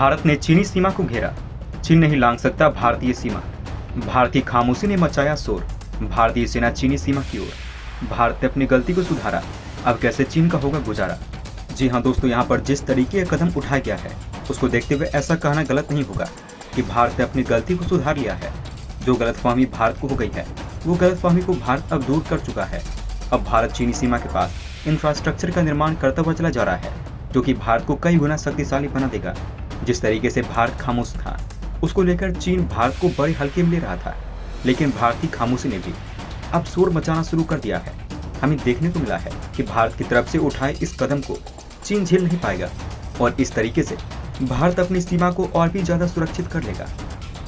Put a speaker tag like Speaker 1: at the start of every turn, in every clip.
Speaker 1: भारत ने चीनी सीमा को घेरा, चीन नहीं लांघ सकता भारतीय सीमा। भारत की खामोशी ने मचाया शोर, भारतीय सेना चीनी सीमा की ओर। भारत ने अपनी गलती को सुधारा, अब कैसे चीन का होगा गुजारा। जी हाँ दोस्तों, यहाँ पर जिस तरीके का कदम उठाया गया है उसको देखते हुए ऐसा कहना गलत नहीं होगा कि भारत ने अपनी गलती को सुधार लिया है। जो गलतफहमी भारत को हो गई है वो गलतफहमी को भारत अब दूर कर चुका है। अब भारत चीनी सीमा के पास इंफ्रास्ट्रक्चर का निर्माण करता हुआ चला जा रहा है, जो कि भारत को कई गुना शक्तिशाली बना देगा। जिस तरीके से भारत खामोश था उसको लेकर चीन भारत को बड़े हल्के में ले रहा था, लेकिन भारत की खामोशी ने भी अब शोर मचाना शुरू कर दिया है। हमें देखने को मिला है कि भारत की तरफ से उठाए इस कदम को चीन झेल नहीं पाएगा और इस तरीके से भारत अपनी सीमा को और भी ज्यादा सुरक्षित कर लेगा।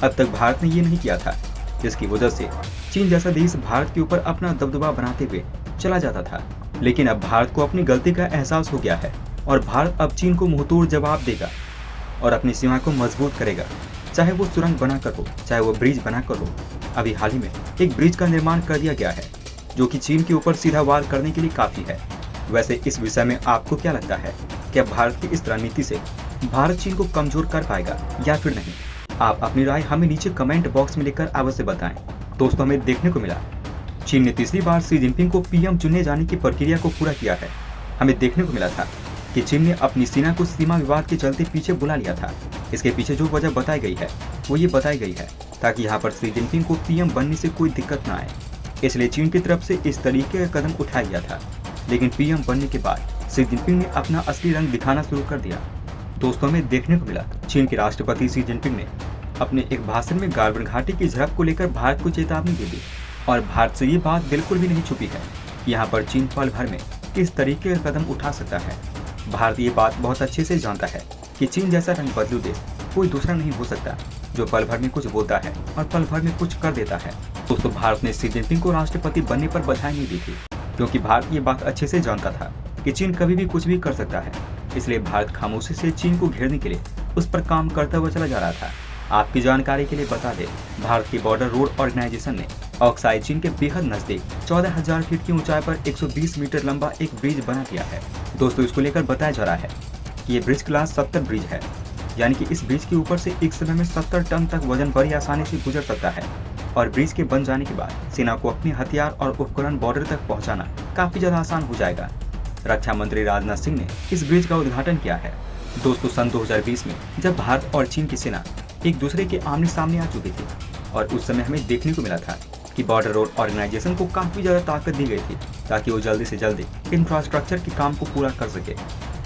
Speaker 1: अब तक भारत ने ये नहीं किया था, जिसकी वजह से चीन जैसा देश भारत के ऊपर अपना दबदबा बनाते हुए चला जाता था। लेकिन अब भारत को अपनी गलती का एहसास हो गया है और भारत अब चीन को मुंहतोड़ जवाब देगा और अपनी सीमा को मजबूत करेगा, चाहे वो सुरंग बनाकर हो, चाहे वो ब्रिज बनाकर हो। अभी हाल ही में एक ब्रिज का निर्माण कर दिया गया है जो कि चीन के ऊपर सीधा वार करने के लिए काफी है। वैसे इस विषय में आपको क्या लगता है, क्या भारत की इस रणनीति से भारत चीन को कमजोर कर पाएगा या फिर नहीं? आप अपनी राय हमें नीचे कमेंट बॉक्स में लिखकर अवश्य बताएं। दोस्तों, हमें देखने को मिला चीन ने तीसरी बार शी जिनपिंग को पीएम चुने जाने की प्रक्रिया को पूरा किया है। हमें देखने को मिला था कि चीन ने अपनी सेना को सीमा विवाद के चलते पीछे बुला लिया था। इसके पीछे जो वजह बताई गई है वो ये बताई गई है ताकि यहाँ पर शी जिनपिंग को पीएम बनने से कोई दिक्कत न आए, इसलिए चीन की तरफ से इस तरीके का कदम उठाया गया था। लेकिन पीएम बनने के बाद शी जिनपिंग ने अपना असली रंग दिखाना शुरू कर दिया। दोस्तों, हमें देखने को मिला चीन के राष्ट्रपति शी जिनपिंग ने अपने एक भाषण में गालवन घाटी की झड़प को लेकर भारत को चेतावनी दे दी और भारत से ये बात बिल्कुल भी नहीं छुपी है। यहाँ पर चीन पल भर में किस तरीके का कदम उठा सकता है। भारत ये बात बहुत अच्छे से जानता है कि चीन जैसा रंग बदलू देश कोई दूसरा नहीं हो सकता, जो पल भर में कुछ बोलता है और पल भर में कुछ कर देता है। दोस्तों, भारत ने शी जिनपिंग को राष्ट्रपति बनने पर बधाई नहीं दी थी, क्योंकि भारत ये बात अच्छे से जानता था कि चीन कभी भी कुछ भी कर सकता है। इसलिए भारत खामोशी से चीन को घेरने के लिए उस पर काम करता हुआ चला जा रहा था। आपकी जानकारी के लिए बता दें, भारत की बॉर्डर रोड ऑर्गेनाइजेशन ने ऑक्साई चीन के बेहद नजदीक 14,000 फीट की ऊंचाई पर 120 मीटर लंबा एक ब्रिज बना दिया है। दोस्तों, इसको लेकर बताया जा रहा है कि ये ब्रिज क्लास 70 ब्रिज है, यानी कि इस ब्रिज के ऊपर से एक समय में 70 टन तक वजन बड़ी आसानी से गुजर सकता है और ब्रिज के बन जाने के बाद सेना को अपने हथियार और उपकरण बॉर्डर तक पहुंचाना काफी ज्यादा आसान हो जाएगा। रक्षा मंत्री राजनाथ सिंह ने इस ब्रिज का उद्घाटन किया है। दोस्तों, सन 2020 में जब भारत और चीन की सेना एक दूसरे के आमने सामने आ चुकी थी और उस समय हमें देखने को मिला था कि बॉर्डर रोड ऑर्गेनाइजेशन को काफी ज्यादा ताकत दी गई थी ताकि वो जल्दी से जल्दी इंफ्रास्ट्रक्चर के काम को पूरा कर सके।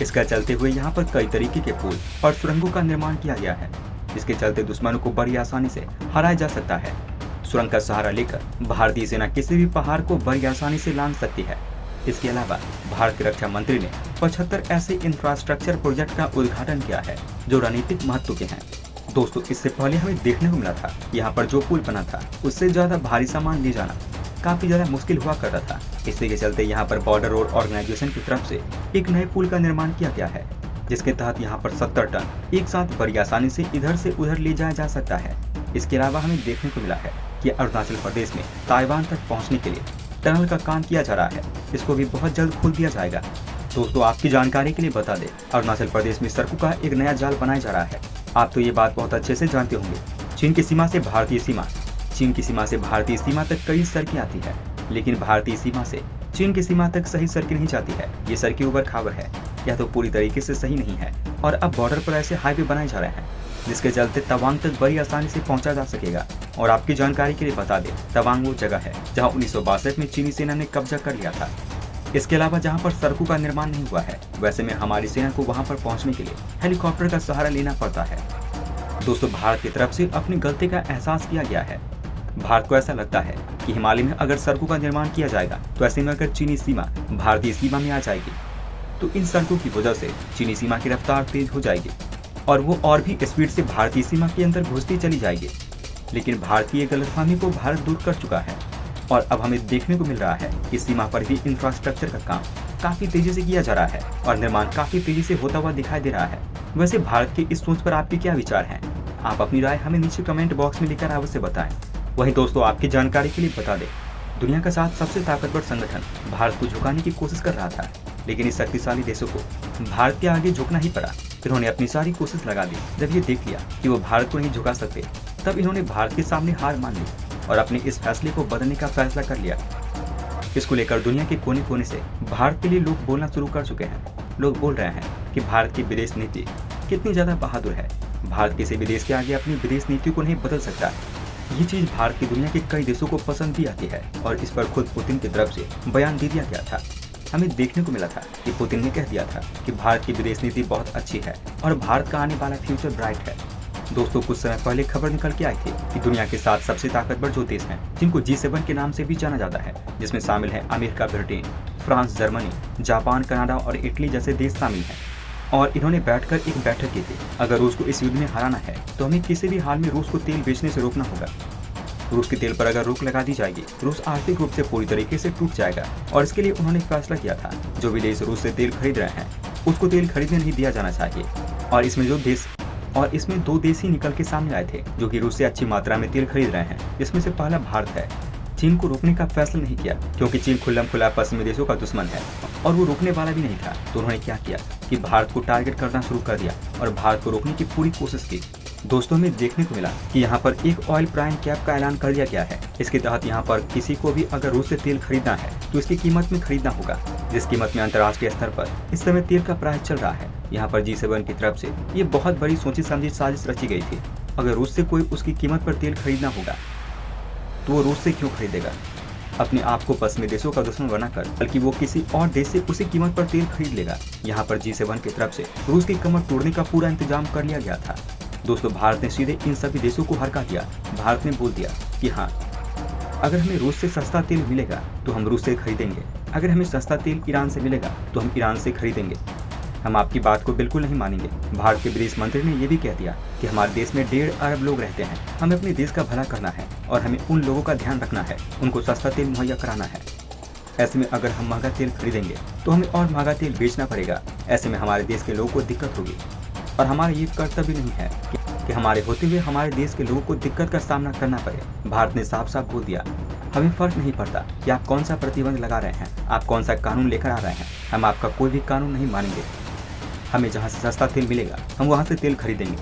Speaker 1: इसका चलते हुए यहाँ पर कई तरीके के पुल और सुरंगों का निर्माण किया गया है, जिसके चलते दुश्मनों को बड़ी आसानी से हराया जा सकता है। सुरंग का सहारा लेकर भारतीय सेना किसी भी पहाड़ को बड़ी आसानी से लांघ सकती है। इसके अलावा भारत के रक्षा मंत्री ने 75 ऐसे इंफ्रास्ट्रक्चर प्रोजेक्ट का उद्घाटन किया है जो रणनीतिक महत्व के हैं। दोस्तों, इससे पहले हमें देखने को मिला था यहाँ पर जो पुल बना था उससे ज्यादा भारी सामान ले जाना काफी ज्यादा मुश्किल हुआ करता था। इसी के चलते यहाँ पर बॉर्डर रोड ऑर्गेनाइजेशन की तरफ से एक नए पुल का निर्माण किया गया है, जिसके तहत यहाँ पर 70 टन एक साथ बड़ी आसानी से इधर से उधर ले जाया जा सकता है। इसके अलावा हमें देखने को मिला है कि अरुणाचल प्रदेश में ताइवान तक पहुँचने के लिए टनल का काम किया जा रहा है, इसको भी बहुत जल्द खोल दिया जाएगा। दोस्तों, आपकी जानकारी के लिए बता दें, अरुणाचल प्रदेश में सड़कों का एक नया जाल बनाया जा रहा है। आप तो ये बात बहुत अच्छे से जानते होंगे, चीन की सीमा से भारतीय सीमा, चीन की सीमा से भारतीय सीमा तक कई सड़कें आती है, लेकिन भारतीय सीमा से चीन की सीमा तक सही सड़कें नहीं जाती है। ये सड़कें ऊबड़ खाबड़ है, यह तो पूरी तरीके से सही नहीं है और अब बॉर्डर पर ऐसे हाईवे बनाए जा रहे हैं जिसके चलते तवांग तक बड़ी आसानी से पहुंचा जा सकेगा। और आपकी जानकारी के लिए बता दें, तवांग वो जगह है जहाँ 1962 में चीनी सेना ने कब्जा कर लिया था। इसके अलावा जहाँ पर सड़कों का निर्माण नहीं हुआ है, वैसे में हमारी सेना को वहाँ पर पहुँचने के लिए हेलीकॉप्टर का सहारा लेना पड़ता है। दोस्तों, भारत की तरफ से अपनी गलती का एहसास किया गया है। भारत को ऐसा लगता है कि हिमालय में अगर सड़कों का निर्माण किया जाएगा तो ऐसे में अगर चीनी सीमा भारतीय सीमा में आ जाएगी तो इन सड़कों की वजह से चीनी सीमा की रफ्तार तेज हो जाएगी और वो और भी स्पीड से भारतीय सीमा के अंदर घुसती चली जाएगी। लेकिन भारत की गलतफहमी को भारत दूर कर चुका है और अब हमें देखने को मिल रहा है कि सीमा पर भी इंफ्रास्ट्रक्चर का काम काफी तेजी से किया जा रहा है और निर्माण काफी तेजी से होता हुआ दिखाई दे रहा है। वैसे भारत की इस सोच पर आपके क्या विचार हैं? आप अपनी राय हमें नीचे कमेंट बॉक्स में लिखकर अवश्य बताएं। वहीं दोस्तों, आपकी जानकारी के लिए बता दें, दुनिया का सबसे ताकतवर संगठन भारत को झुकाने की कोशिश कर रहा था, लेकिन इस शक्तिशाली देशों को भारत के आगे झुकना ही पड़ा। इन्होंने अपनी सारी कोशिश लगा दी। जब ये देख लिया कि वो भारत को नहीं झुका सकते, तब इन्होंने भारत के सामने हार मान ली और अपने इस फैसले को बदलने का फैसला कर लिया। इसको लेकर दुनिया के कोने कोने से भारत के लिए लोग बोलना शुरू कर चुके हैं। लोग बोल रहे हैं कि भारत की विदेश नीति कितनी ज्यादा बहादुर है। भारत किसी भी देश के आगे अपनी विदेश नीति को नहीं बदल सकता। ये चीज भारत की दुनिया के कई देशों को पसंद भी आती है और इस पर खुद पुतिन की तरफ से बयान दे दिया गया था। हमें देखने को मिला था कि पुतिन ने कह दिया था कि भारत की विदेश नीति बहुत अच्छी है और भारत का आने वाला फ्यूचर ब्राइट है। दोस्तों, कुछ समय पहले खबर निकल के आई थी कि दुनिया के 7 सबसे ताकतवर जो देश हैं, जिनको G7 के नाम से भी जाना जाता है, जिसमें शामिल है America, Britain, France, Germany, Japan, Canada और इटली जैसे देश शामिल हैं। और इन्होंने बैठकर एक बैठक की थी। अगर रूस को इस युद्ध में हराना है तो हमें किसी भी हाल में रूस को तेल बेचने से रोकना होगा। रूस के तेल पर अगर रोक लगा दी जाएगी, रूस आर्थिक रूप से पूरी तरीके से टूट जाएगा। और इसके लिए उन्होंने फैसला किया था, जो भी देश रूस से तेल खरीद रहे हैं उसको तेल खरीदने नहीं दिया जाना चाहिए। और इसमें 2 देश ही निकल के सामने आए थे जो कि रूस से अच्छी मात्रा में तेल खरीद रहे हैं, जिसमें से पहला भारत है। चीन को रोकने का फैसला नहीं किया क्योंकि चीन खुल्लम-खुल्ला पश्चिमी देशों का दुश्मन है और वो रोकने वाला भी नहीं था। तो उन्होंने क्या किया कि भारत को टारगेट करना शुरू कर दिया और भारत को रोकने की पूरी कोशिश की। दोस्तों, में देखने को मिला कि यहाँ पर एक ऑयल प्राइम कैप का ऐलान कर दिया गया है। इसके तहत यहाँ पर किसी को भी अगर रूस से तेल खरीदना है तो इसकी कीमत में खरीदना होगा, जिस कीमत में अंतर्राष्ट्रीय स्तर पर इस समय तेल का प्राइस चल रहा है। यहाँ पर G7 की तरफ से ये बहुत बड़ी सोची समझी साजिश रची गई थी। अगर रूस से कोई उसकी कीमत पर तेल खरीदना होगा तो वो रूस से क्यों खरीदेगा, अपने आप को पश्चिमी देशों का दुश्मन बनाकर, बल्कि वो किसी और देश से उसी कीमत पर तेल खरीद लेगा। यहाँ पर G7 की तरफ से रूस की कमर तोड़ने का पूरा इंतजाम कर लिया गया था। दोस्तों, भारत ने सीधे इन सभी देशों को हरका दिया। भारत ने बोल दिया कि हाँ, अगर हमें रूस से सस्ता तेल मिलेगा तो हम रूस से खरीदेंगे, अगर हमें सस्ता तेल ईरान से मिलेगा तो हम ईरान से खरीदेंगे। हम आपकी बात को बिल्कुल नहीं मानेंगे। भारत के विदेश मंत्री ने यह भी कह दिया कि हमारे देश में 1.5 अरब लोग रहते हैं, हमें अपने देश का भला करना है और हमें उन लोगों का ध्यान रखना है, उनको सस्ता तेल मुहैया कराना है। ऐसे में अगर हम महंगा तेल खरीदेंगे तो हमें और महंगा तेल बेचना पड़ेगा। ऐसे में हमारे देश के लोगों को दिक्कत होगी और हमारा ये कर्तव्य नहीं है कि हमारे होते हुए हमारे देश के लोगों को दिक्कत का सामना करना पड़े। भारत ने साफ साफ बोल दिया, हमें फर्क नहीं पड़ता कि आप कौन सा प्रतिबंध लगा रहे हैं, आप कौन सा कानून लेकर आ रहे हैं, हम आपका कोई भी कानून नहीं मानेंगे। हमें जहाँ से सस्ता तेल मिलेगा हम वहाँ से तेल खरीदेंगे।